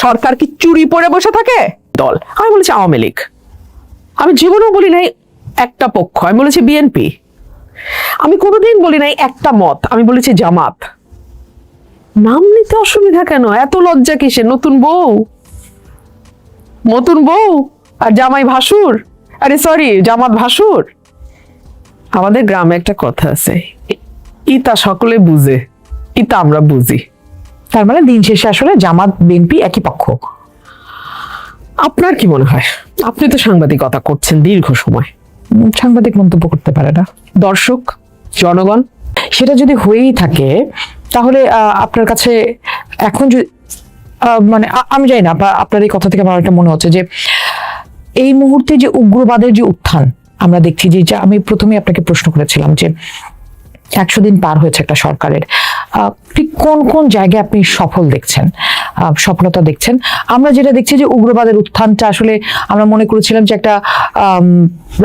সরকার কি চুরি পরে বসে থাকে? দল, আমি বলেছি আওয়ামী লীগ। আমি জীবনেও বলি নাই একটা পক্ষ, আমি বলেছি বিএনপি। আমি কোনোদিন বলি নাই একটা মত, আমি বলেছি জামাত। নাম নিতে অসুবিধা কেন? এত লজ্জা কিসে? নতুন বউ আর জামাই ভাসুর, আরে সরি জামাত ভাসুর। আমাদের গ্রামে একটা কথা আছে, ইতা সকলে বুঝে, ইতা আমরা বুঝি। তার মানে দিন শেষে আসলে জামাত বিএনপি একই পক্ষ। আপনার কি মনে হয়? আপনি তো সাংবাদিকতা করছেন দীর্ঘ সময়। সাংবাদিক মন্তব্য করতে পারে না, দর্শক জনগণ সেটা যদি হয়েই থাকে তাহলে আপনার কাছে এখন মানে আমি জানি না, আপনার এই কথা থেকে আমার একটা মনে হচ্ছে যে এই মুহূর্তে যে উগ্রবাদের যে উত্থান আমরা দেখছি, যে আমি প্রথমে আপনাকে প্রশ্ন করেছিলাম যে 100 দিন পার হয়েছে একটা সরকারের, ঠিক কোন কোন জায়গায় আপনি সফলতা দেখছেন? আমরা যেটা দেখছি যে উগ্রবাদের উত্থানটা আসলে আমরা মনে করেছিলাম যে একটা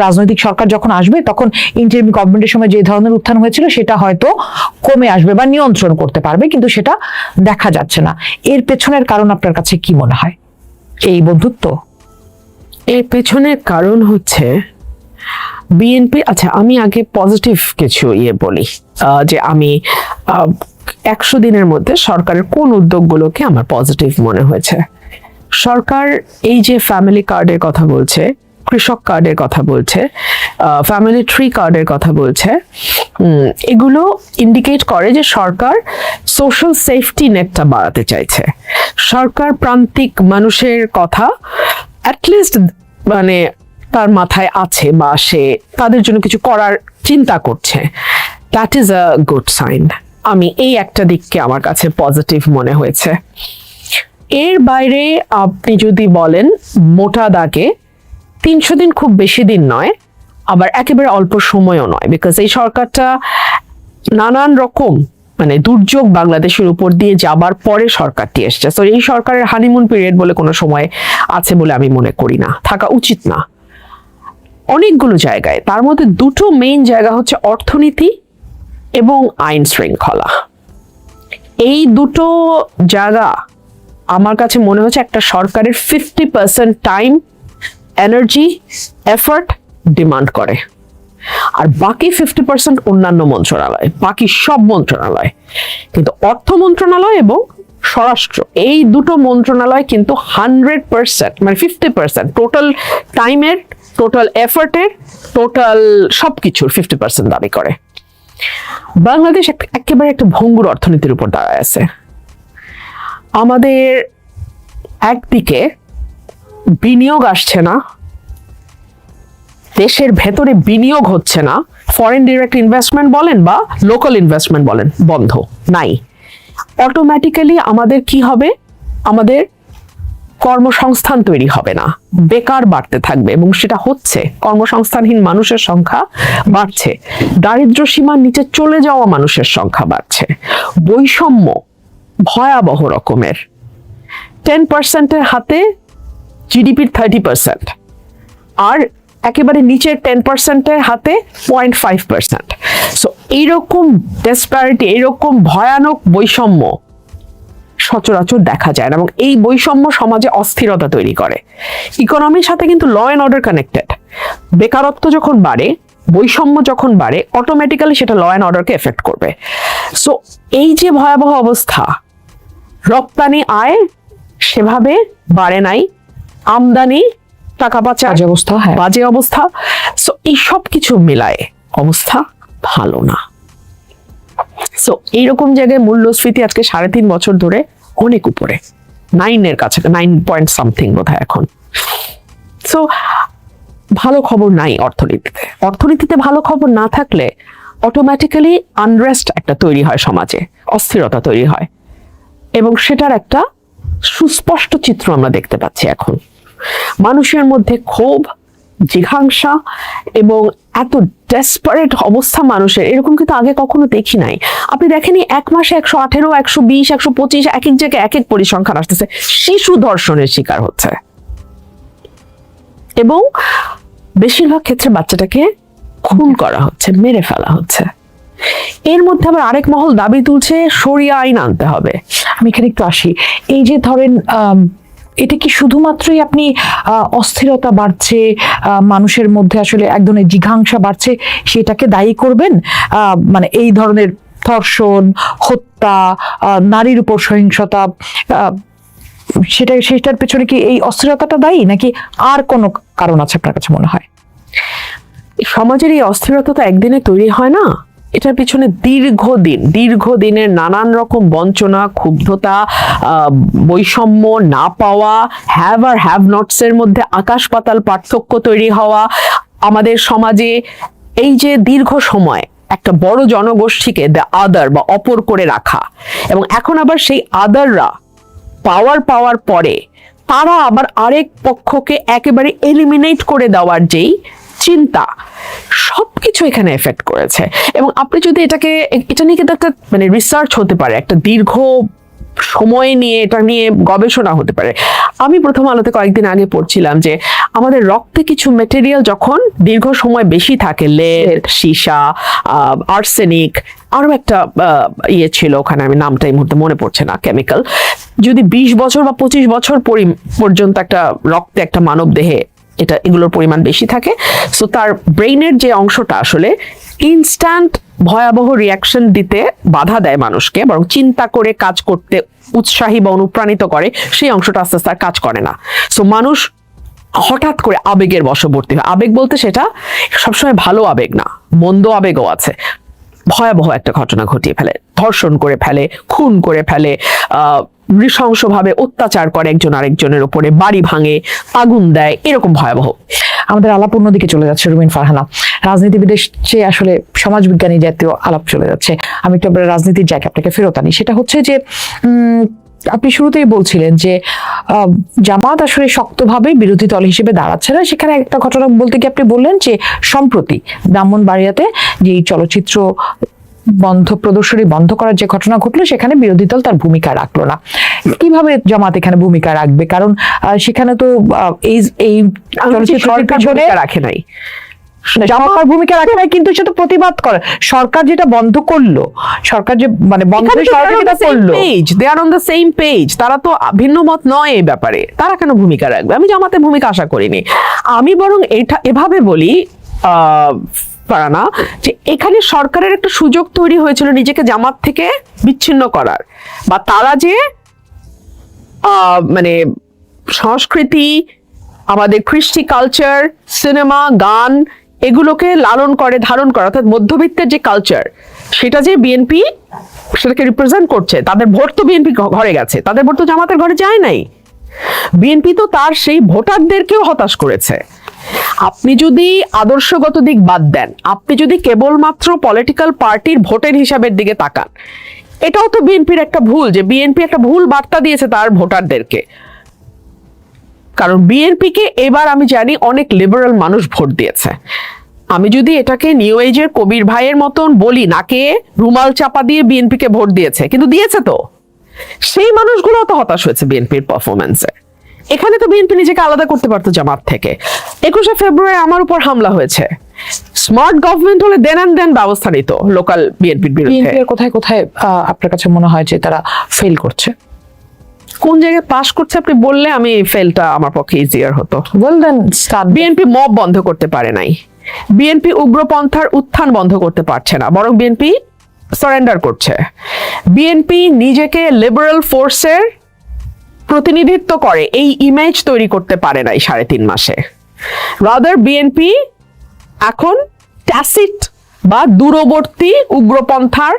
রাজনৈতিক সরকার যখন আসবে তখন ইন্টারিম গভর্নমেন্টের সময় যে ধরনের উত্থান হয়েছিল সেটা হয়তো কমে আসবে বা নিয়ন্ত্রণ করতে পারবে, কিন্তু সেটা দেখা যাচ্ছে না। এর পেছনের কারণ আপনার কাছে কি মনে হয়? এই বন্ধুত্ব? এর পেছনের কারণ হচ্ছে বিএনপি। আচ্ছা, আমি আগে পজিটিভ কিছু বলি যে আমি 100 দিনের মধ্যে সরকারের কোন উদ্যোগগুলোকে আমার পজিটিভ মনে হয়েছে। সরকার এই যে ফ্যামিলি কার্ডের কথা বলছে, কৃষক কার্ডের কথা বলছে, ফ্যামিলি ট্রি কার্ডের কথা বলছে, এগুলো ইন্ডিকেট করে যে সরকার সোশ্যাল সেফটি নেটটা বাড়াতে চাইছে। সরকার প্রান্তিক মানুষের কথা অ্যাটলিস্ট মানে তার মাথায় আছে, বা সে তাদের জন্য কিছু করার চিন্তা করছে। That is a good sign. আমি এই একটা দিককে আমার কাছে পজিটিভ মনে হয়েছে। এর বাইরে আপনি যদি বলেন মোটা দাগে 300 দিন খুব বেশি দিন নয়, আবার একেবারে অল্প সময়ও নয়, বিকজ এই সরকারটা নানান রকম মানে দুর্যোগ বাংলাদেশের উপর দিয়ে যাবার পরে সরকারটি এসছে। তো এই সরকারের হানিমুন পিরিয়ড বলে কোনো সময় আছে বলে আমি মনে করি না, থাকা উচিত না। অনেকগুলো জায়গায়, তার মধ্যে দুটো মেইন জায়গা হচ্ছে অর্থনীতি এবং আইন শৃঙ্খলা। এই দুটো জায়গা আমার কাছে মনে হচ্ছে একটা সরকারের 50% টাইম, এনার্জি, এফর্ট ডিমান্ড করে, আর বাকি 50% অন্যান্য মন্ত্রণালয়, বাকি সব মন্ত্রণালয়। কিন্তু অর্থ মন্ত্রণালয় এবং স্বরাষ্ট্র, এই দুটো মন্ত্রণালয় কিন্তু 100% মানে 50% টোটাল টাইমের, টোটাল এফর্টের, টোটাল সবকিছুর 50% দাবি করে। বাংলাদেশ একেবারে একটা ভঙ্গুর অর্থনীতির উপর দাঁড়ায় আছে। আমাদের একদিকে বিনিয়োগ আসছে না, দেশের ভেতরে বিনিয়োগ হচ্ছে না, ফরেন ডিরেক্ট ইনভেস্টমেন্ট বলেন বা লোকাল ইনভেস্টমেন্ট বলেন বন্ধ নাই। অটোমেটিক্যালি আমাদের কি হবে? আমাদের কর্মসংস্থান তৈরি হবে না, বেকার বাড়তে থাকবে, এবং সেটা হচ্ছে। কর্মসংস্থানহীন মানুষের সংখ্যা বাড়ছে, দারিদ্র্য সীমার নিচে চলে যাওয়া মানুষের সংখ্যা বাড়ছে, বৈষম্য ভয়াবহ রকমের। 10%-এর হাতে জিডিপির 30%, আর একেবারে নিচের 10%-এর হাতে 0.5%। সো এইরকম ডেসপ্যারিটি, এইরকম ভয়ানক বৈষম্য সচরাচর দেখা যায় না, এবং এই বৈষম্য সমাজে অস্থিরতা তৈরি করে। ইকোনমির সাথে কিন্তু ল অ্যান্ড অর্ডার কানেক্টেড। বেকারত্ব যখন বাড়ে, বৈষম্য যখন বাড়ে, অটোমেটিক্যালি সেটা ল অ্যান্ড অর্ডারকে এফেক্ট করবে। সো এই যে ভয়াবহ অবস্থা, রপ্তানি আয় সেভাবে বাড়ে নাই, আমদানি টাকা পাচার বাজে অবস্থা। সো এই সব কিছু মিলায় অবস্থা ভালো না। সো এইরকম জায়গায় মূল্যস্ফীতি আজকে 3.5 বছর ধরে অনেক উপরে, 9-এর কাছে, 9 পয়েন্ট সামথিং বোধহয় এখন। সো ভালো খবর নাই অর্থনীতিতে। অর্থনীতিতে ভালো খবর না থাকলে অটোমেটিক্যালি আনরেস্ট একটা তৈরি হয় সমাজে, অস্থিরতা তৈরি হয়, এবং সেটার একটা সুস্পষ্ট চিত্র আমরা দেখতে পাচ্ছি এখন। মানুষের মধ্যে ক্ষোভ, জিঘাংসা এবং এত ডেসপারেট অবস্থা মানুষের, এরকম কিন্তু আগে কখনো দেখি নাই। আপনি দেখেনি 1 মাসে 118, 120, 125 এক এক জায়গায় এক এক পরিসংখ্যান আসতেছে, শিশু ধর্ষণের শিকার হচ্ছে, এবং বেশিরভাগ ক্ষেত্রে বাচ্চাটাকে খুন করা হচ্ছে, মেরে ফেলা হচ্ছে। এর মধ্যে আবার আরেক মহল দাবি তুলছে শরিয়া আইন আনতে হবে। আমি এখানে একটু আসি। এই যে ধরেন এটা কি শুধুমাত্রই আপনি অস্থিরতা বাড়ছে, মানুষের মধ্যে আসলে এক ধরনের জিঘাংসা বাড়ছে সেটাকে দায়ী করবেন? মানে এই ধরনের ধর্ষণ, হত্যা, নারীর উপর সহিংসতা, সেটার পেছনে কি এই অস্থিরতাটা দায়ী, নাকি আর কোনো কারণ আছে আপনার কাছে মনে হয়? সমাজের এই অস্থিরতা তো একদিনে তৈরি হয় না, এটার পিছনে দীর্ঘদিনের নানান রকম বঞ্চনা, ক্ষুব্ধতা, বৈষম্য না পাওয়া, হ্যাভ আর হ্যাভ নটস এর মধ্যে আকাশ পাতাল পার্থক্য তৈরি হওয়া, আমাদের সমাজে এই যে দীর্ঘ সময় একটা বড় জনগোষ্ঠীকে দ্য আদার বা অপর করে রাখা, এবং এখন আবার সেই আদাররা পাওয়ার পরে তারা আবার আরেক পক্ষকে একেবারে এলিমিনেট করে দেওয়ার যেই চিন্তা, সবকিছু এখানে এফেক্ট করেছে। এবং আপনি যদি এটা নিয়ে কিন্তু একটা মানে রিসার্চ হতে পারে, একটা দীর্ঘ সময় নিয়ে এটা নিয়ে গবেষণা হতে পারে। আমি প্রথম আলোতে কয়েকদিন আগে পড়ছিলাম যে আমাদের রক্তে কিছু মেটেরিয়াল যখন দীর্ঘ সময় বেশি থাকে, লেড, সীসা, আর্সেনিক, আরো একটা ছিল ওখানে, আমি নামটা এই মুহূর্তে মনে পড়ছে না, কেমিক্যাল, যদি 20 বছর বা 25 বছর পর্যন্ত একটা রক্তে একটা মানব দেহে এগুলোর পরিমাণ বেশি থাকে, সো তার ব্রেইনের যে অংশটা আসলে ইনস্ট্যান্ট ভয়াবহ রিয়াকশন দিতে বাধা দেয় মানুষকে, বরং চিন্তা করে কাজ করতে উৎসাহী বা অনুপ্রাণিত করে, সেই অংশটা আস্তে আস্তে আর কাজ করে না। সো মানুষ হঠাৎ করে আবেগের বশবর্তী হয়। আবেগ বলতে সেটা সবসময় ভালো আবেগ না, মন্দ আবেগও আছে। ভয়াবহ একটা ঘটনা ঘটিয়ে ফেলে, ধর্ষণ করে ফেলে, খুন করে ফেলে, নৃশংসভাবে অত্যাচার করে একজন আরেকজনের উপরে, বাড়ি ভাঙে, আগুন দেয়, এরকম ভয়াবহ। আমাদের আলাপ অন্যদিকে চলে যাচ্ছে রুমিন ফারহানা, রাজনীতিবিদের চেয়ে আসলে সমাজবিজ্ঞানী জাতীয় আলাপ চলে যাচ্ছে। আমি একটু রাজনীতির জায়গায় আপনাকে ফেরত আনি। সেটা হচ্ছে যে আপনি শুরুতেই বলছিলেন যে জামাত আসলে শক্তভাবে বিরোধী দল হিসেবে দাঁড়াচ্ছে না। সেখানে একটা ঘটনা বলতে গিয়ে আপনি বললেন যে সম্প্রতি ব্রাহ্মণবাড়িয়াতে যে চলচ্চিত্র প্রদর্শনী বন্ধ করার যে ঘটনা ঘটলো, সেখানে বিরোধী দল তার ভূমিকা রাখলো না। কিভাবে জামাত এখানে ভূমিকা রাখবে? কারণ সেখানে তো এই চলচ্চিত্র রাখে নাই, জামাতের ভূমিকা রাখে নাই, কিন্তু সেটা প্রতিবাদ করে। সরকার যেটা বন্ধ করলো, সরকার যে মানে বন্ধ সহযোগিতা করলো, দে আর অন দ্য সেম পেজ, তারা তো ভিন্ন মত নয় এই ব্যাপারে, তারা কেন ভূমিকা রাখবে? আমি জামাতের ভূমিকা আশা করিনি। আমি বরং এটা এভাবে বলি ফারহানা, যে এখানে সরকারের একটা সুযোগ তৈরি হয়েছিল নিজেকে জামাত থেকে বিচ্ছিন্ন করার, বা তারা যে মানে সংস্কৃতি, আমাদের কৃষ্টি কালচার, সিনেমা, গান, এগুলোকে লালন করে, ধারণ করে, অর্থাৎ মধ্যবিত্তের যে কালচার, সেটা যে বিএনপি সেটাকে রিপ্রেজেন্ট করছে। তাদের ভোট তো বিএনপি ঘরে গেছে, তাদের ভোট তো জামাতের ঘরে যায় নাই। বিএনপি তো তার সেই ভোটারদেরকেও হতাশ করেছে। আপনি যদি আদর্শগত দিক বাদ দেন, আপনি যদি কেবলমাত্র পলিটিক্যাল পার্টির ভোটের হিসাবের দিকে তাকান, এটাও তো বিএনপির একটা ভুল, যে বিএনপি একটা ভুল বার্তা দিয়েছে তার ভোটারদেরকে। কারণ বিএনপিকে এবার আমি জানি অনেক লিবারাল মানুষ ভোট দিয়েছে। আমি যদি এটাকে নিউ এজের কবির ভাইয়ের মতন বলি, নাকে রুমাল চাপা দিয়ে বিএনপিকে ভোট দিয়েছে, কিন্তু দিয়েছে তো, সেই মানুষগুলো তো হতাশ হয়েছে বিএনপির পারফরমেন্সে। এখানে তো বিএনপি নিজেকে আলাদা করতে পারতো জামাত থেকে। 21শে ফেব্রুয়ারি আমার উপর হামলা হয়েছে, স্মার্ট গভর্নমেন্ট হলে দেন ব্যবস্থা নিত লোকাল বিএনপির বিরুদ্ধে। কোথায় কোথায় আপনার কাছে মনে হয় যে তারা ফেল করছে? কোন জায়গায় পাস করছে আপনি বললে আমি ফেলটা আমার পক্ষে ইজিয়ার হতো। বিএনপি মব বন্ধ করতে পারে নাই, বিএনপি উগ্রপন্থার উত্থান বন্ধ করতে পারছে না, বরং বিএনপি সারেন্ডার করছে। বিএনপি নিজেকে লিবারাল ফোর্সের প্রতিনিধিত্ব করে এই ইমেজ তৈরি করতে পারে নাই 3.5 মাসে। রাদার বিএনপি এখন ট্যাসিট বা দূরবর্তী উগ্রপন্থার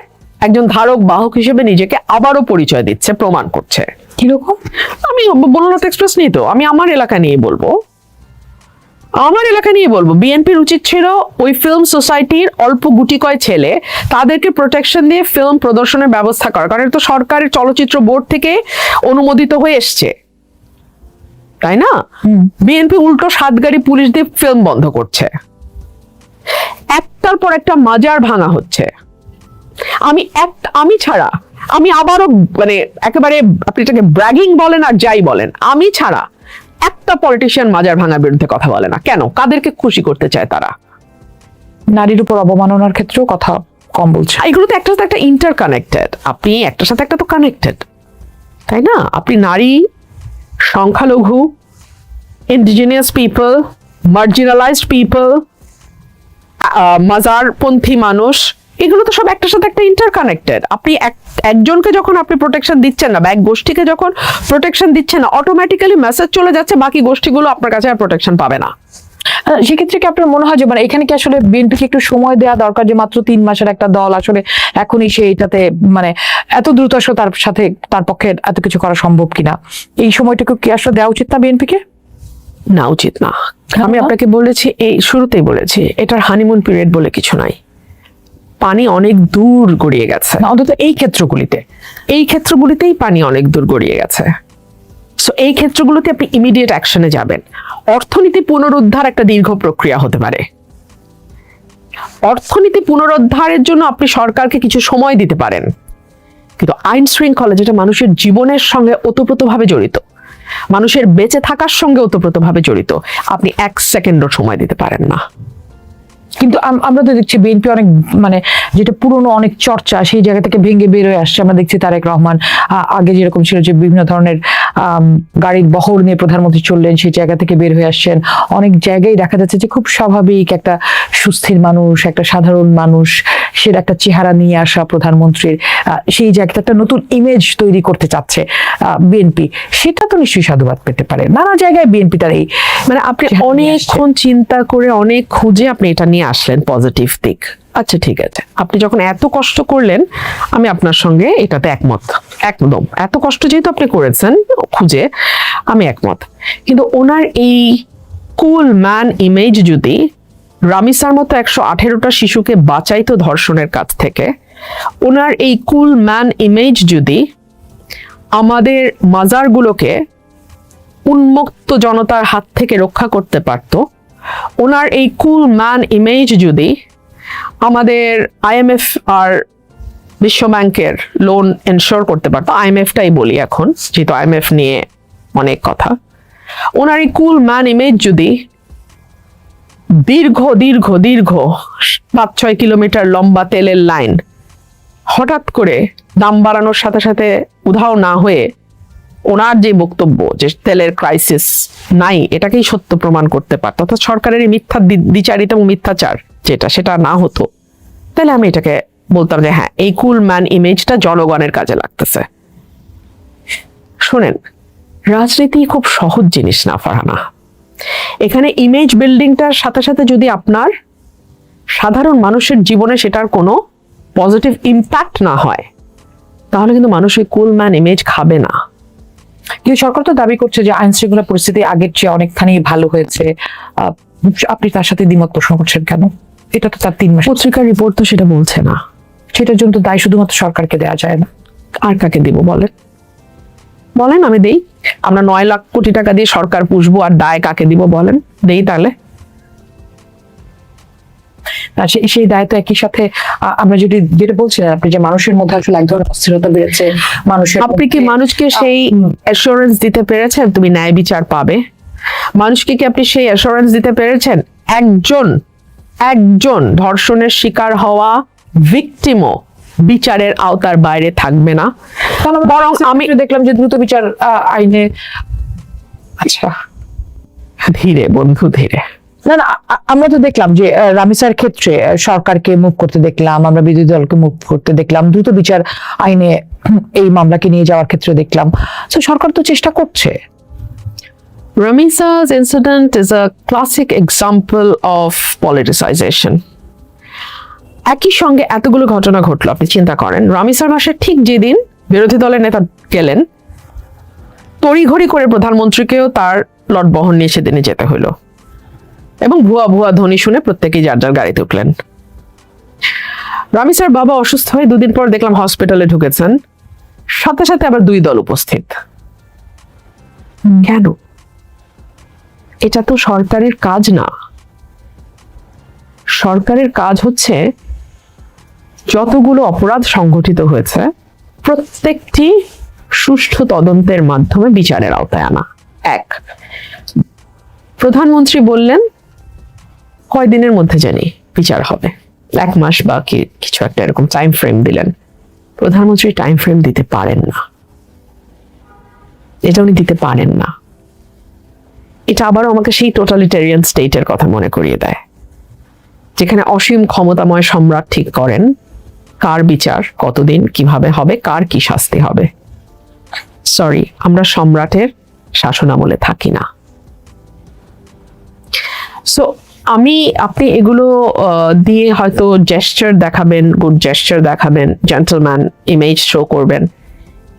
একজন ধারক বাহক হিসেবে নিজেকে আবারও পরিচয় দিচ্ছে, প্রমাণ করছে। কিরকম? আমি বনলতা এক্সপ্রেস নিয়ে তো আমি আমার এলাকা নিয়ে বলবো, বিএনপির উচিত ছিল ওই ফিল্ম সোসাইটির অল্প গুটি কয় ছেলে, তাদেরকে প্রোটেকশন দিয়ে ফিল্ম প্রদর্শনের ব্যবস্থা করা, কারণ এটা তো সরকারের চলচ্চিত্র বোর্ড থেকে অনুমোদিত হয়ে এসছে, তাই না? বিএনপি উল্টো 7 গাড়ি পুলিশ দিয়ে ফিল্ম বন্ধ করছে, একটার পর একটা মাজার ভাঙা হচ্ছে। আমি ছাড়া, আমি আবারও মানে একেবারে আপনি এটাকে ব্র্যাগিং বলেন আর যাই বলেন, আমি ছাড়া একটা পলিটিশিয়ান মাজার ভাঙার বিরুদ্ধে কথা বলে না। কেন? কাদেরকে খুশি করতে চায় তারা? নারীর উপর অবমাননার ক্ষেত্রেও কথা কম বলছে। এগুলো তো একটার সাথে একটা ইন্টার কানেক্টেড, আপনি একটার সাথে একটা তো কানেক্টেড, তাই না? আপনি নারী সংখ্যালঘু, ইন্ডিজিনিয়াস পিপল, মার্জিনালাইজড পিপল, মাজারপন্থী মানুষ, এগুলো তো সব একটার সাথে একটা ইন্টারকানেক্টেড। আপনি একজনকে যখন আপনি প্রোটেকশন দিচ্ছেন না, বা এক গোষ্ঠীকে যখন প্রোটেকশন দিচ্ছেন না, অটোমেটিক্যালি মেসেজ চলে যাচ্ছে বাকি গোষ্ঠীগুলো আপনার কাছে আর প্রোটেকশন পাবে না। সেক্ষেত্রে কি আপনার মনে হয় যে মানে এখানে কি আসলে বিএনপিকে একটু সময় দেওয়া দরকার, যে মাত্র 3 মাসের একটা দল, আসলে এখনই সেইটাতে মানে এত দ্রুত আসলে তার সাথে তার পক্ষে এত কিছু করা সম্ভব কিনা, এই সময়টুকু কি আসলে দেওয়া উচিত না বিএনপিকে? না, উচিত না। আমি আপনাকে বলেছি, এই শুরুতেই বলেছি, এটার হানিমুন পিরিয়ড বলে কিছু নাই। পানি অনেক দূর গড়িয়ে গেছে, অন্তত এই ক্ষেত্রগুলিতেই পানি অনেক দূর গড়িয়ে গেছে। সো এই ক্ষেত্রগুলোতে আপনি ইমিডিয়েট অ্যাকশনে যাবেন। অর্থনীতি পুনরুদ্ধার একটা দীর্ঘ প্রক্রিয়া হতে পারে। অর্থনীতি পুনরুদ্ধারের জন্য আপনি সরকারকে কিছু সময় দিতে পারেন, কিন্তু আইন শৃঙ্খলা, যেটা মানুষের জীবনের সঙ্গে ওতপ্রোতভাবে জড়িত, মানুষের বেঁচে থাকার সঙ্গে ওতপ্রোতভাবে জড়িত, আপনি 1 সেকেন্ডও সময় দিতে পারেন না। কিন্তু আমরা তো দেখছি বিএনপি অনেক মানে যেটা পুরনো অনেক চর্চা, সেই জায়গা থেকে ভেঙে বের হয়ে আসছে। আমরা দেখছি তারেক রহমান আগে যেরকম ছিল যে বিভিন্ন ধরনের গাড়ির বহর নিয়ে প্রধানমন্ত্রী চললেন, সেই জায়গা থেকে বের হয়ে আসছেন। অনেক জায়গায় দেখা যাচ্ছে যে খুব স্বাভাবিক একটা সুস্থির মানুষ, একটা সাধারণ মানুষ, সেটা একটা চেহারা নিয়ে আসা প্রধানমন্ত্রীর, সেই জায়গাটা একটা নতুন ইমেজ তৈরি করতে চাচ্ছে বিএনপি। সেটা তো নিশ্চয়ই সাধুবাদ পেতে পারে। নানা জায়গায় বিএনপি তার এই মানে আপনি অনেকক্ষণ চিন্তা করে অনেক খুঁজে আপনি এটা নিয়ে আসলেন পজিটিভ দিক। আচ্ছা ঠিক আছে, আপনি যখন এত কষ্ট করলেন, আমি আপনার সঙ্গে এটাতে একমত, একদম। এত কষ্ট যেহেতু আপনি করেছেন খুঁজে, আমি একমত। কিন্তু ওনার এই কুল ম্যান ইমেজ যদি রামিসার মতো 118টা শিশুকে বাঁচাইতো ধর্ষণের কাছ থেকে, ওনার এই কুল ম্যান ইমেজ যদি আমাদের মাজারগুলোকে উন্মুক্ত জনতার হাত থেকে রক্ষা করতে পারত, ওনার এই কুল ম্যান ইমেজ যদি আমাদের IMF আর বিশ্ব ব্যাংকের লোন এনশোর করতে পারতো, IMF-টাই বলি এখন যেহেতু IMF নিয়ে অনেক কথা, ওনার এই কুল ম্যান ইমেজ যদি দীর্ঘ 5-6 কিলোমিটার লম্বা তেলের লাইন হঠাৎ করে দাম বাড়ানোর সাথে সাথে উধাও না হয়ে ওনার যে বক্তব্য যে তেলের ক্রাইসিস নাই, এটাকেই সত্য প্রমাণ করতে পারত, অর্থাৎ সরকারের মিথ্যা দ্বিচারিতা এবং মিথ্যাচার সেটা না হতো, তাহলে আমি এটাকে বলতাম যে হ্যাঁ, এই কুল ম্যান ইমেজটা জনগণের কাজে লাগতেছে। শোনেন, রাজনীতি খুব সহজ জিনিস না ফারহানা। এখানে ইমেজ বিল্ডিংটার সাথে সাথে যদি আপনার সাধারণ মানুষের জীবনে সেটার কোনো পজিটিভ ইম্প্যাক্ট না হয়, তাহলে কিন্তু মানুষ ওই কুল ম্যান ইমেজ খাবে না। কিন্তু সরকার তো দাবি করছে যে আইন শৃঙ্খলা পরিস্থিতি আগের চেয়ে অনেকখানি ভালো হয়েছে। আপনি তার সাথে দ্বিমত পোষণ করছেন কেন? এটা তো তার 3 মাস পত্রিকার রিপোর্ট তো সেটা বলছে না। সেটার জন্য তো দায় শুধুমাত্র সরকারকে দেওয়া যায় না। আর কাকে দিব বলেন? আমি দেই? আমরা 9 লাখ কোটি টাকা দিয়ে সরকার পুষবো, আর দায় কাকে দিব বলেন? দেই তাহলে। সেই দায় তো একই সাথে আমরা যেটা বলছিলেন আপনি, যে মানুষের মধ্যে আসলে এক ধরনের অস্থিরতা বেড়েছে মানুষের। আপনি কি মানুষকে সেই অ্যাসুরেন্স দিতে পেরেছেন তুমি ন্যায় বিচার পাবে? মানুষকে কি আপনি সেই অ্যাসুরেন্স দিতে পেরেছেন একজন ধর্ষণের শিকার হওয়া ভিকটিমও বিচারের আওতার বাইরে থাকবে না? বরং আমি দেখলাম যে দ্রুত বিচার আইনে, আচ্ছা ধীরে বন্ধু ধীরে, না আমরা তো দেখলাম যে রামিসার ক্ষেত্রে সরকারকে মুভ করতে দেখলাম, আমরা বিরোধী দলকে মুভ করতে দেখলাম, দ্রুত বিচার আইনে এই মামলাকে নিয়ে যাওয়ার ক্ষেত্রে দেখলাম। তো সরকার তো চেষ্টা করছে। Ramisa's incident is a classic example of politicization. একই সঙ্গে এতগুলো ঘটনা ঘটলো, আপনি চিন্তা করেন রামিসার বাসায় ঠিক যেদিন বিরোধী দলের নেতা গেলেন, তড়িঘড়ি করে প্রধানমন্ত্রীকেও তার লট বহন নিয়ে সেদিনে যেতে হলো, এবং ভুয়া ধ্বনি শুনে প্রত্যেকেই যার যার গাড়িতে উঠলেন। রামিসার বাবা অসুস্থ হয়ে 2 দিন পর দেখলাম হসপিটালে ঢুকেছেন, সাথে সাথে আবার 2 দল উপস্থিত। কেন? এটা তো সরকারের কাজ না। সরকারের কাজ হচ্ছে যতগুলো অপরাধ সংঘটিত হয়েছে প্রত্যেকটি সুষ্ঠু তদন্তের মাধ্যমে বিচারের আওতায় আনা। প্রধানমন্ত্রী বললেন কয়দিনের মধ্যে জানি বিচার হবে, 1 মাস বা কিছু একটা এরকম টাইম ফ্রেম দিলেন। প্রধানমন্ত্রী টাইম ফ্রেম দিতে পারেন না। এটা উনি দিতে পারেন না। এটা আবারও আমাকে সেই টোটালিটেরিয়ান স্টেটের কথা মনে করিয়ে দেয়, যেখানে অসীম ক্ষমতাময় সম্রাট ঠিক করেন কার বিচার কতদিন কিভাবে হবে, কার কি শাস্তি হবে। সরি, আমরা সম্রাটের শাসনামলে থাকি না। সো আপনি এগুলো দিয়ে হয়তো জেস্টার দেখাবেন, গুড জেস্টার দেখাবেন, জেন্টলম্যান ইমেজ শো করবেন,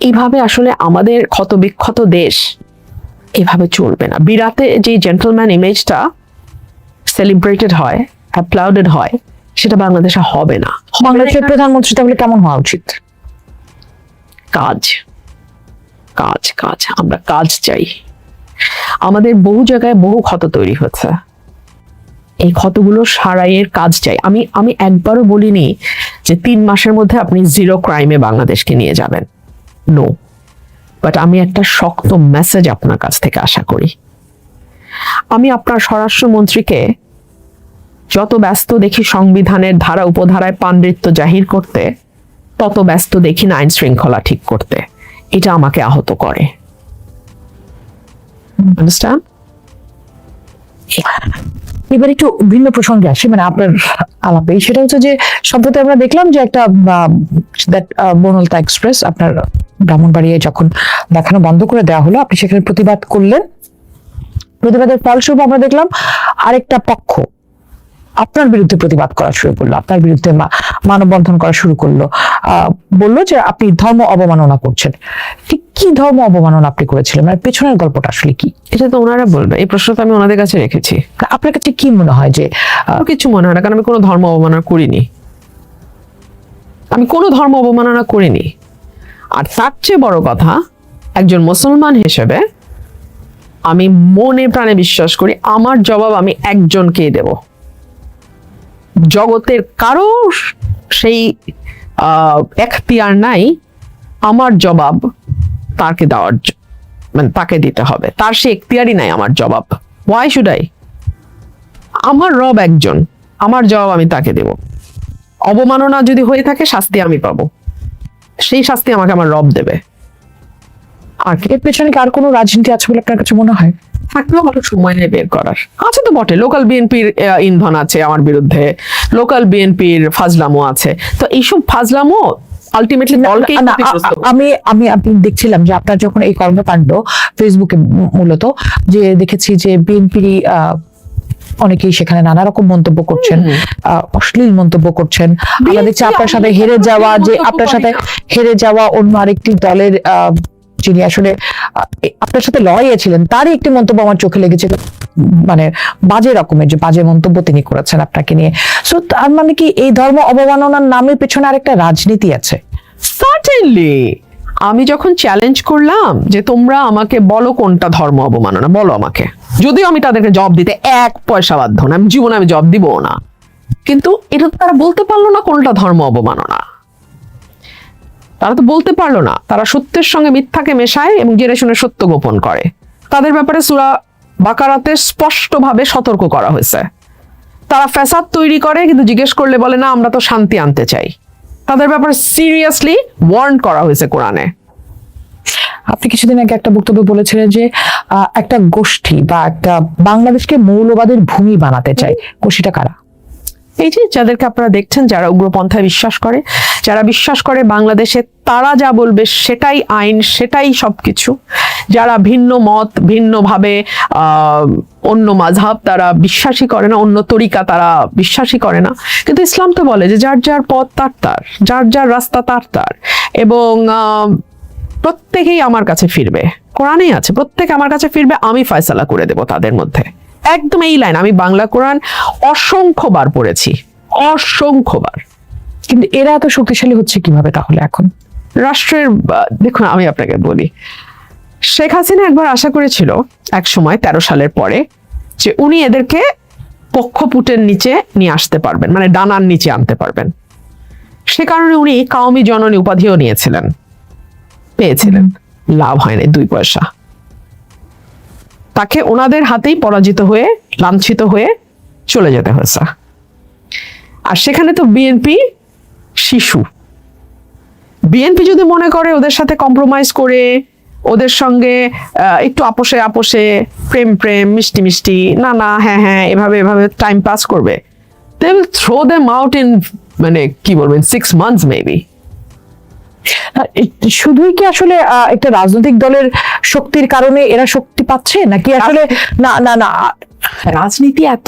এইভাবে আসলে আমাদের ক্ষতবিক্ষত দেশ এভাবে চলবে না। বিরাতে যে জেন্টলম্যান ইমেজটা সেলিব্রেটেড হয়, অ্যাপ্লাউডেড হয়, সেটা বাংলাদেশে হবে না। বাংলাদেশের প্রধানমন্ত্রী তাহলে কেমন হওয়া উচিত? কাজ কাজ কাজ, আমরা কাজ চাই। আমাদের বহু জায়গায় বহু ক্ষত তৈরি হচ্ছে, এই ক্ষতগুলো সারাইয়ের কাজ চাই। আমি একবারও বলিনি যে 3 মাসের মধ্যে আপনি 0 ক্রাইমে বাংলাদেশকে নিয়ে যাবেন, নো। বাট আমি একটা শক্ত মেসেজ আপনার কাছ থেকে আশা করি। আমি আপনার স্বরাষ্ট্রমন্ত্রীকে যত ব্যস্ত দেখি সংবিধানের ধারা উপধারায় পাণ্ডিত্য জাহির করতে, তত ব্যস্ত দেখি না আইন শৃঙ্খলা ঠিক করতে। এটা আমাকে আহত করে। আন্ডারস্ট্যান্ড? এবার একটু ভিন্ন প্রসঙ্গে আসি, মানে আপনার আলাপে, সেটা হচ্ছে যে সম্প্রতি আমরা দেখলাম যে একটা বনলতা এক্সপ্রেস আপনার ব্রাহ্মণবাড়িয়ায় যখন দেখানো বন্ধ করে দেওয়া হলো, আপনি সেখানে প্রতিবাদ করলেন। প্রতিবাদের ফলস্বরূপ আমরা দেখলাম আরেকটা পক্ষ আপনার বিরুদ্ধে প্রতিবাদ করা শুরু করলো, আপনার বিরুদ্ধে মানববন্ধন করা শুরু করলো, বললো যে আপনি ধর্ম অবমাননা করছেন। ঠিক কি ধর্ম অবমাননা আপনি করেছিলেন, মানে পেছনের গল্পটা আসলে কি? এটা তো ওনারা বলবে, এই প্রশ্ন তো আমি ওনাদের কাছে রেখেছি। আপনার কাছে কি মনে হয় যে? কিছু মনে হয় না, কারণ আমি কোনো ধর্ম অবমাননা করিনি। আমি কোনো ধর্ম অবমাননা করিনি। আর তার চেয়ে বড় কথা, একজন মুসলমান হিসেবে আমি মনে প্রাণে বিশ্বাস করি আমার জবাব আমি একজনকেই দেব। জগতের কারো সেই এখতিয়ার নাই আমার জবাব তাকে দেওয়ার, মানে তাকে দিতে হবে, তার সে এখতিয়ারই নাই আমার জবাব। Why should I? আমার রব একজন, আমার জবাব আমি তাকে দেব। অবমাননা যদি হয়ে থাকে শাস্তি আমি পাবো, সেই শাস্তি আমাকে আমার রব দেবে। আর এর পেছনে কি আর কোনো রাজনীতি আছে বলে আপনার কাছে মনে হয়? থাকলেও ভালো সময় নেই বের করার। আছে তো বটে, লোকাল বিএনপির ইন্ধন আছে আমার বিরুদ্ধে, লোকাল বিএনপির ফাজলামো আছে। তো এইসব ফাজলামো আলটিমেটলি দলকে আমি দেখছিলাম যে আপনার যখন এই কর্মকাণ্ড ফেসবুকে মূলত যে দেখেছি যে বিএনপির অনেকেই সেখানে নানা রকম মন্তব্য করছেন, অশ্লীল মন্তব্য করছেন। আমরা দেখছি আপনার সাথে হেরে যাওয়া অন্য আরেকটি দলের যিনি আসলে আপনার সাথে লড়াইয়ে ছিলেন, তারই একটি মন্তব্য আমার চোখে লেগেছে, মানে বাজে রকমের যে বাজে মন্তব্য তিনি করেছেন আপনাকে নিয়ে। সো তার মানে কি এই ধর্ম অবমাননার নামের পেছনে আরেকটা রাজনীতি আছে? সার্টেনলি। আমি যখন চ্যালেঞ্জ করলাম যে তোমরা আমাকে বলো কোনটা ধর্ম অবমাননা, বলো আমাকে, যদিও আমি তাদেরকে জবাব দিতে 1 পয়সা বাধ্য না, আমি জীবনে আমি জবাব দিব না, কিন্তু এটা তো তারা বলতে পারলো না কোনটা ধর্ম অবমাননা। তারা তো বলতে পারলো না। তারা সত্যের সঙ্গে মিথ্যাকে মেশায় এবং জেনে শুনে সত্য গোপন করে। তাদের ব্যাপারে সূরা বাকারাতে স্পষ্টভাবে সতর্ক করা হয়েছে। তারা ফ্যাসাদ তৈরি করে, কিন্তু জিজ্ঞেস করলে বলে না আমরা তো শান্তি আনতে চাই। তাদের ব্যাপারে সিরিয়াসলি ওয়ার্ন করা হয়েছে কোরআনে। আপনি কিছুদিন আগে একটা বক্তব্য বলেছিলেন যে একটা গোষ্ঠী বা একটা বাংলাদেশকে মৌলবাদের ভূমি বানাতে চায়। গোষ্ঠীটা কারা? এই যে যাদেরকে আপনারা দেখছেন, যারা উগ্রপন্থায় বিশ্বাস করে, যারা বিশ্বাস করে বাংলাদেশে তারা যা বলবে সেটাই আইন, সেটাই সবকিছু, যারা ভিন্ন মত, ভিন্নভাবে অন্য মাযহাব তারা বিশ্বাসী করে না, অন্য তরিকা তারা বিশ্বাসী করে না। কিন্তু ইসলাম তো বলে যে যার যার পথ তার তার, যার যার রাস্তা তার তার, এবং প্রত্যেকেই আমার কাছে ফিরবে। কোরআনেই আছে প্রত্যেকে আমার কাছে ফিরবে, আমি ফয়সালা করে দেব তাদের মধ্যে। একদম এই লাইন আমি বাংলা কোরআন অসংখ্যবার পড়েছি, অসংখ্যবার। কিন্তু এরা এত শক্তিশালী হচ্ছে কিভাবে তাহলে এখন? রাষ্ট্রের দেখুন, আমি আপনাকে বলি, শেখ হাসিনা একবার আশা করেছিল এক সময় 13 সালের পরে যে উনি এদেরকে পক্ষপুটের নিচে নিয়ে আসতে পারবেন, মানে ডানার নিচে আনতে পারবেন। সে কারণে উনি কাওমি জননী উপাধিও নিয়েছিলেন, পেয়েছিলেন, লাভ হয়নি 2 পয়সা। তাকে ওনাদের হাতেই পরাজিত হয়ে, লাঞ্ছিত হয়ে চলে যেতে হয়েছে। আর সেখানে তো বিএনপি শিশু। বিএনপি যদি মনে করে ওদের সাথে কম্প্রোমাইজ করে ওদের সঙ্গে একটু আপোষে আপোষে প্রেম প্রেম মিষ্টি মিষ্টি না না হ্যাঁ হ্যাঁ এভাবে এভাবে টাইম পাস করবে, they will throw them out in মানে কি বলবেন 6 months মেবি। শুধুই কি আসলে একটা রাজনৈতিক দলের শক্তির কারণে এরা শক্তি পাচ্ছে, নাকি আসলে না না না রাজনীতি এত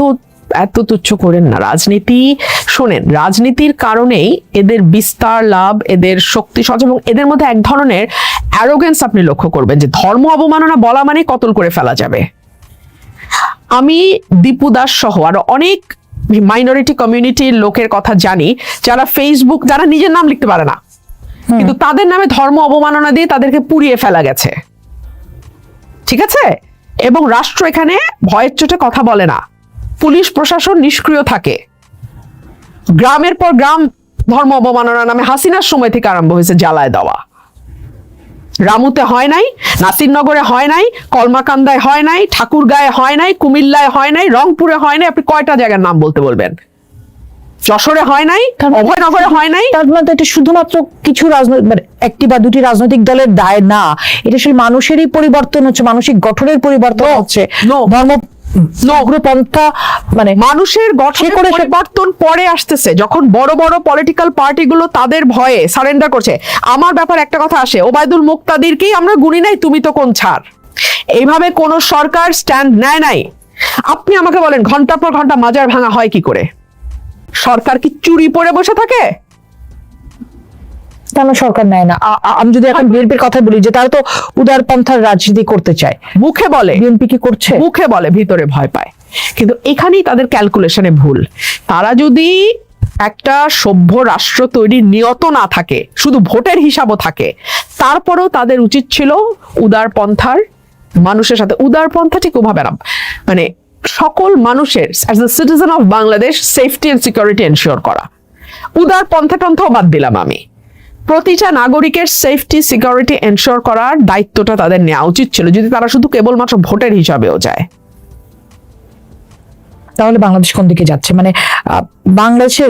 এত তুচ্ছ করেন না। রাজনীতি শোনেন, রাজনীতির কারণেই এদের বিস্তার লাভ, এদের শক্তি সঞ্চয়, এবং এদের মধ্যে এক ধরনের অ্যারোগেন্স আপনি লক্ষ্য করবেন যে ধর্ম অবমাননা বলা মানে কতল করে ফেলা যাবে। আমি দীপু দাস সহ আরো অনেক মাইনরিটি কমিউনিটির লোকের কথা জানি যারা ফেসবুক, যারা নিজের নাম লিখতে পারে না, কিন্তু তাদের নামে ধর্ম অবমাননা দিয়ে তাদেরকে পুড়িয়ে ফেলা গেছে, ঠিক আছে? এবং রাষ্ট্র এখানে ভয়ের চোটে কথা বলে না, পুলিশ প্রশাসন নিষ্ক্রিয় থাকে। গ্রামের পর গ্রাম ধর্ম অবমাননা নামে হাসিনার সময় থেকে আরম্ভ হয়েছে জ্বালায় দেওয়া। রামুতে হয় নাই, নাসিরনগরে হয় নাই, কলমাকান্দায় হয় নাই, ঠাকুরগাঁয়ে হয় নাই, কুমিল্লায় হয় নাই, রংপুরে হয় নাই, আপনি কয়টা জায়গার নাম বলতে বলবেন? যশোরে হয় নাই, অভয়নগরে হয় নাই। তার মানে এটা শুধুমাত্র কিছু রাজনৈতিক মানে একটি বা দুটি রাজনৈতিক দলের দায় না, এটা আসলে মানুষেরই পরিবর্তন হচ্ছে, মানসিক গঠনের পরিবর্তন হচ্ছে। ধর্ম উগ্রপন্থা মানে মানুষের গঠনের পরিবর্তন পরে আসতেছে, যখন বড় বড় পলিটিক্যাল পার্টিগুলো তাদের ভয়ে সারেন্ডার করছে। আমার ব্যাপার একটা কথা আসে, ওবায়দুল মুক্তাদিরকেই আমরা গুনি নাই, তুমি তো কোন ছাড়। এইভাবে কোন সরকার স্ট্যান্ড নেয় নাই। আপনি আমাকে বলেন ঘন্টা পর ঘন্টা মাজার ভাঙা হয় কি করে? সরকার কি চুরি পরে বসে থাকে? কেন সরকার নেয় না? আমি যদি এখন বিএনপির কথা বলি যে তারা তো উদারপন্থার রাজনীতি করতে চায়, মুখে বলে, বিএনপি কি করছে? মুখে বলে, ভিতরে ভয় পায়। কিন্তু এখানেই তাদের ক্যালকুলেশনে ভুল। তারা যদি একটা সভ্য রাষ্ট্র তৈরির নিয়ত না থাকে, শুধু ভোটের হিসাবও থাকে, তারপরেও তাদের উচিত ছিল উদারপন্থার মানুষের সাথে, উদারপন্থা ঠিক ওভাবে না, মানে সকল মানুষের as the citizen of Bangladesh safety and security ensure করা। উদারপন্থা টন্থাও বাদ দিলাম আমি, প্রতিটা নাগরিকের সেফটি সিকিউরিটি এনশিওর করার দায়িত্বটা তাদের নেওয়া উচিত ছিল, যদি তারা শুধু কেবলমাত্র ভোটের হিসাবেও যায়। তাহলে বাংলাদেশ কোন দিকে যাচ্ছে? মানে বাংলাদেশের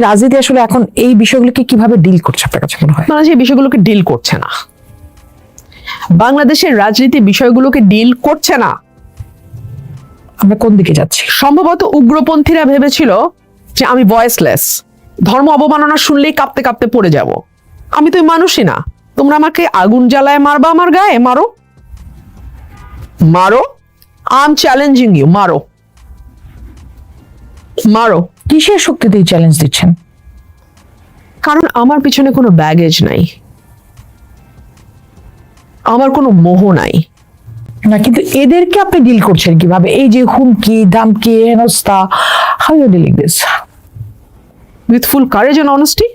রাজনীতি আসলে এখন এই বিষয়গুলোকে কিভাবে ডিল করছে আপনার কাছে মনে হয়? বাংলাদেশ এই বিষয়গুলোকে ডিল করছে না। বাংলাদেশের রাজনীতি বিষয়গুলোকে ডিল করছে না। আমরা কোন দিকে যাচ্ছি? সম্ভবত উগ্রপন্থীরা ভেবেছিল যে আমি ভয়েসলেস, ধর্ম অবমাননা শুনলেই কাঁপতে কাঁপতে পড়ে যাব। আমি তো মানুষই না, তোমরা আমাকে আগুন জ্বালায় মারবা, আমার গায়ে মারো মারো, আই এম চ্যালেঞ্জিং ইউ, মারো মারো। কিসের শক্তিতেই চ্যালেঞ্জ দিচ্ছেন? কারণ আমার পিছনে কোনো ব্যাগেজ নাই, আমার কোনো মোহ নাই। না, কিন্তু এদেরকে আপনি ডিল করছেন কিভাবে? এই যে হুমকি ধামকি হেনস্থা, how you dealing this? With full courage and honesty.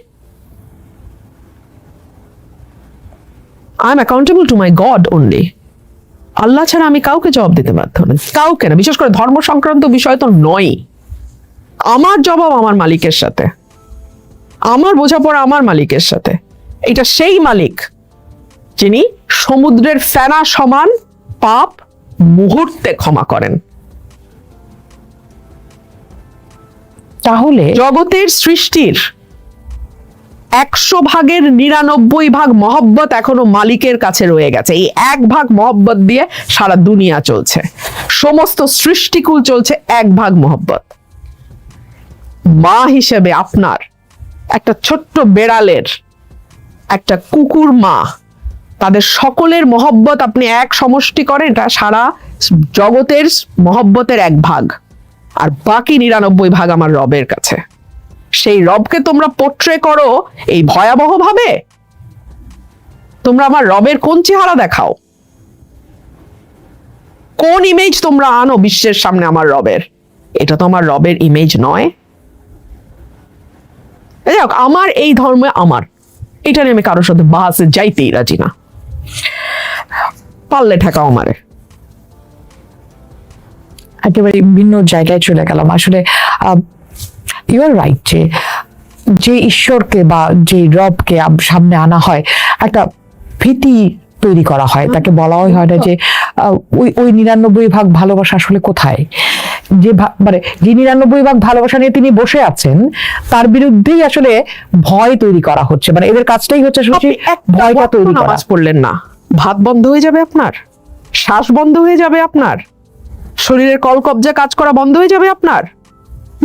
I am accountable to my God only. আল্লাহ ছাড়া আমি কাউকে জবাব দিতে বাধ্য না, কাউকে না, বিশেষ করে ধর্ম সংক্রান্ত বিষয় তো নয়। আমার জবাব আমার মালিকের সাথে, আমার বোঝাপড়া আমার মালিকের সাথে। এটা সেই মালিক যিনি সমুদ্রের ফেনা সমান পাপ মুহূর্তে ক্ষমা করেন। তাহলে জগতের সৃষ্টির 100 ভাগের 99 ভাগ মহব্বত এখনো মালিকের কাছে রয়ে গেছে। এই 1 ভাগ মহব্বত দিয়ে সারা দুনিয়া চলছে, সমস্ত সৃষ্টিকুল চলছে 1 ভাগ মহব্বত। মা হিসেবে আপনার একটা ছোট্ট বেড়ালের, একটা কুকুর মা, তাদের সকলের মহব্বত আপনি এক সমষ্টি করেন, এটা সারা জগতের মহব্বতের 1 ভাগ, আর বাকি 99 ভাগ আমার রবের কাছে। সেই রবকে তোমরা পোট্রে করো এই ভয়াবহ ভাবে। তোমরা আমার রবের কোন চেহারা দেখাও, কোন ইমেজ তোমরা আনো বিশ্বের সামনে আমার রবের? এটা তো আমার রবের ইমেজ নয়। যাই হোক, আমার এই ধর্মে আমার এটা নিয়ে আমি কারোর সাথে বাহাসে যাইতেই রাজি না। পারলে ঠেকাও আমারে। একেবারে ভিন্ন জায়গায় চলে গেলাম। আসলে ইউ আর রাইট যে ঈশ্বরকে বা যে রবকে সামনে আনা হয়, একটা ভীতি তৈরি করা হয়, তাকে বলা হয় না যে ওই ওই 99 ভাগ ভালোবাসা আসলে কোথায়, যে মানে যে 99 ভাগ ভালোবাসা নিয়ে তিনি বসে আছেন তার বিরুদ্ধেই আসলে ভয় তৈরি করা হচ্ছে, মানে এদের কাজটাই হচ্ছে আসলে আপনি ভয়টা তৈরি করা। নামাজ পড়লেন না, ভাত বন্ধ হয়ে যাবে আপনার, শ্বাস বন্ধ হয়ে যাবে আপনার, শরীরের কলকব্জা কাজ করা বন্ধ হয়ে যাবে আপনার,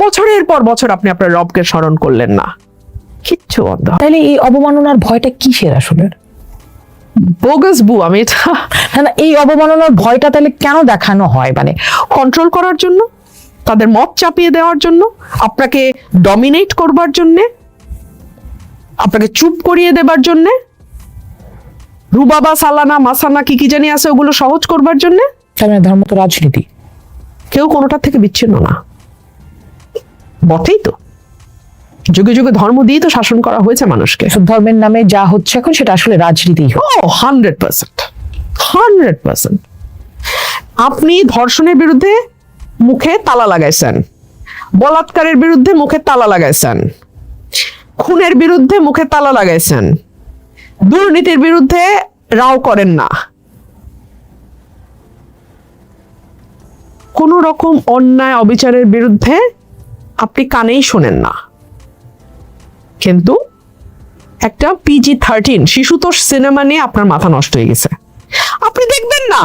বছরের পর বছর আপনি আপনার রবকে স্মরণ করলেন না, কিচ্ছু বন্ধ হবে না। তাহলে এই অবমাননার ভয়টা কিসের আসলে? বোগাস বু, আমি এটা না না, এই অবমাননার ভয়টা তাহলে কেন দেখানো হয়? মানে কন্ট্রোল করার জন্য, তাদের মত চাপিয়ে দেওয়ার জন্য, আপনাকে ডমিনেট করবার জন্যে, আপনাকে চুপ করিয়ে দেবার জন্যে, রুবাবা সালানা মাসানা কি কি জানি আছে ওগুলো সহজ করবার জন্যে। তার মানে ধর্ম তো রাজনীতি। কেউ কোনোটা থেকে বিচ্ছিন্ন না, বটেই তো, যুগে যুগে ধর্ম দিয়ে তো শাসন করা হয়েছে মানুষকে। এসব ধর্মের নামে যা হচ্ছে এখন সেটা আসলে রাজনীতি। ও 100%, 100%। আপনি ধর্ষণের বিরুদ্ধে মুখে তালা লাগাইছেন, বলাৎকারের বিরুদ্ধে মুখে তালা লাগাইছেন, খুনের বিরুদ্ধে মুখে তালা লাগাইছেন, দুর্নীতির বিরুদ্ধে রাও করেন না, কোন রকম অন্যায় অবিচারের বিরুদ্ধে আপনি কানেই শোনেন না, কিন্তু একটা PG-13 শিশুতোষ সিনেমা নিয়ে আপনার মাথা নষ্ট হয়ে গেছে, আপনি দেখবেন না।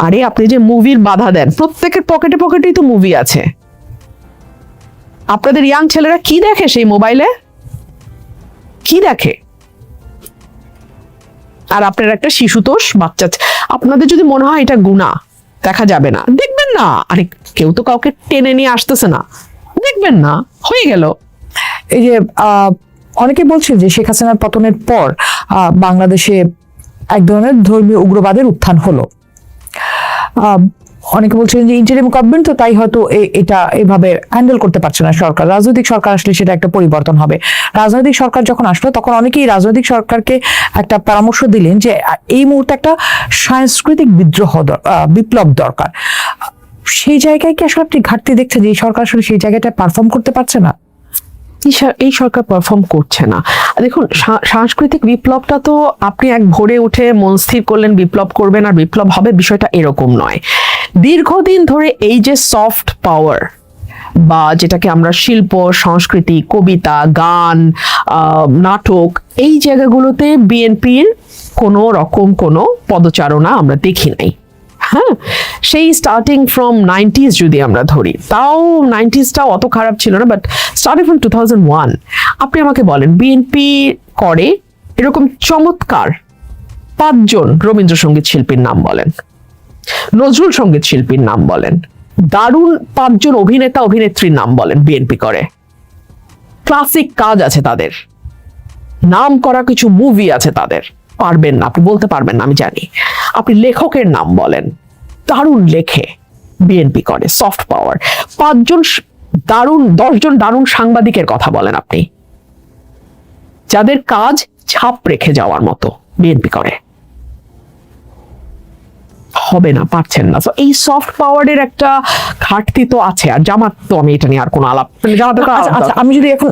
আরে আপনি যে মুভির বাধা দেন, প্রত্যেকের পকেটে পকেটেই তো মুভি আছে। আপনাদের ইয়াং ছেলেরা কি দেখে সেই মোবাইলে, কি দেখে? আর আপনার একটা শিশুতোষ বাচ্চা, আপনাদের যদি মনে হয় এটা গুনাহ, দেখা যাবে না, দেখবেন না। আরে কেউ তো কাউকে টেনে নিয়ে আসতেছে না, দেখবেন না, হয়ে গেল। এই যে অনেকে বলছে যে শেখ হাসিনার পতনের পর বাংলাদেশে এক ধরনের ধর্মীয় উগ্রবাদের উত্থান হলো। অনেকে বলছেন যে ইন্টারিম গভর্নমেন্ট তো তাই হয়তো এটা এভাবে হ্যান্ডেল করতে পারছে না সরকার, রাজনৈতিক সরকার আসলে সেটা একটা পরিবর্তন হবে। রাজনৈতিক সরকার যখন আসলো তখন অনেকেই রাজনৈতিক সরকারকে একটা পরামর্শ দিলেন যে এই মুহূর্তে একটা সাংস্কৃতিক বিপ্লব দরকার। সেই জায়গায় কি আসলে আপনি ঘাটতি দেখছেন যে এই সরকার আসলে সেই জায়গাটা পারফর্ম করতে পারছে না? এই সরকার পারফর্ম করছে না। দেখুন, সাংস্কৃতিক বিপ্লবটা তো আপনি এক ভোরে উঠে মন স্থির করলেন বিপ্লব করবেন আর বিপ্লব হবে, বিষয়টা এরকম নয়। দীর্ঘদিন ধরে এই যে সফট পাওয়ার বা যেটাকে আমরা শিল্প, সংস্কৃতি, কবিতা, গান, নাটক, এই জায়গাগুলোতে বিএনপির কোনো রকম কোনো পদচারণা আমরা দেখি নাই। হ্যাঁ, সেই স্টার্টিং ফ্রম 90s যদি আমরা ধরি, তাও 90sটাও অত খারাপ ছিল না, বাট স্টার্টিং ফ্রম 2001 আপনি আমাকে বলেন বিএনপি করে এরকম চমৎকার 5জন রবীন্দ্রসঙ্গীত শিল্পীর নাম বলেন, নজরুল সঙ্গীত শিল্পীর নাম বলেন, দারুণ 5জন অভিনেতা অভিনেত্রীর নাম বলেন, বিএনপি করে। ক্লাসিক কাজ আছে তাদের, নাম করা কিছু মুভি আছে তাদের, পারবেন না, আপনি বলতে পারবেন না আমি জানি। আপনি লেখকের নাম বলেন, দারুণ লেখে, বিএনপি করে, সফট পাওয়ার। 5জন দারুণ, 10জন দারুণ সাংবাদিকের কথা বলেন আপনি, যাদের কাজ ছাপ রেখে যাওয়ার মতো, বিএনপি করে। হবে না, পারছেন না। তো এই সফট পাওয়ারের একটা ঘাটতি তো আছে। আর জামাত তো, আমি এটা নিয়ে আর কোনো আলাপ, জামাতের আচ্ছা, আমি যদি এখন